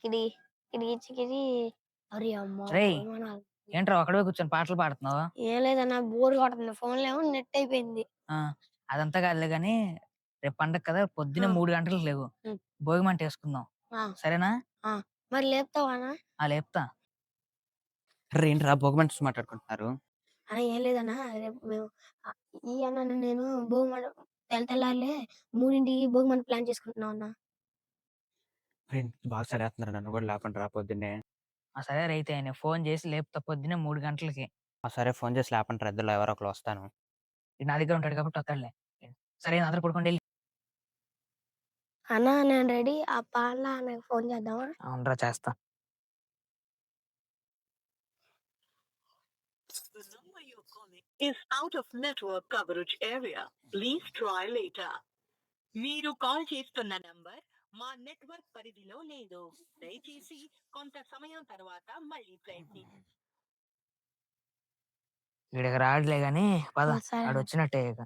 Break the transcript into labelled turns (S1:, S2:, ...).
S1: చికిడి, చికిడి చికిడి. అరే అమ్మ!
S2: రేయ్!
S1: ఏమనాలి?
S2: ఏంట్రా ఒక్కడివే కూర్చొని పాటలు పాడుతున్నావు?
S1: ఏం లేదన్నా బోర్ కొడుతుంది. ఫోన్‌లో ఏమో నెట్ అయిపోయింది.
S2: ఆ! అదంతా కాదులే గానీ, రేపు పండగ కదా!
S1: ఆ!
S2: పొద్దున్నే 3 గంటలకు లెగు.
S1: హ్మ్.
S2: భోగిమంటేసుకుందాం.
S1: ఆ!
S2: సరేనా?
S1: ఆ! మరి లేపుతావా అన్నా?
S2: ఆ! లేపుతా.
S3: ఏంట్రా భోగిమంటలు మాట్లాడుకుంటున్నారు?
S1: ఏం లేదన్నా రేపు మేము ఆహ్, ఈ అన్న నేను భోగిమంట తెల్లారిలే 3కి భోగిమంట ప్లాన్ చేసుకుంటున్నాం అన్న.
S3: బాగా చలేస్తుంది నన్ను కూడా లేపండి రా పొద్దున్నే.
S2: ఆ! సరే అయితే నేను ఫోను చేసి లేపుతా పొద్దున్నే 3 గంటలకి.
S3: సరే ఫోన్ చేసి లేపండి రా ఇద్దరిలో ఎవరో ఒకళ్ళు వస్తాను.
S2: ఈడు నా దగ్గర ఉంటాడు కాబట్టి వత్తాడులే. సరే అందరూ పడుకోండి ఎళ్లి.
S1: అన్నా నేను రెడీ. ఆ పాల అన్నకి ఫోన్ చేద్దామా?
S2: అవునురా చేస్తా.
S4: The number you're calling is out of network coverage area. Please try later. మీరు కాల్ చేస్తున్న నంబర్ మా నెట్వర్క్ పరిధిలో లేదు. దయచేసి కొంత సమయం తర్వాత మళ్ళీ ప్రయత్నించండి.
S2: ఈడికి రాడులే గానీ పద.
S1: సరే అన్న.
S2: ఆడొచ్చినట్టే ఇక.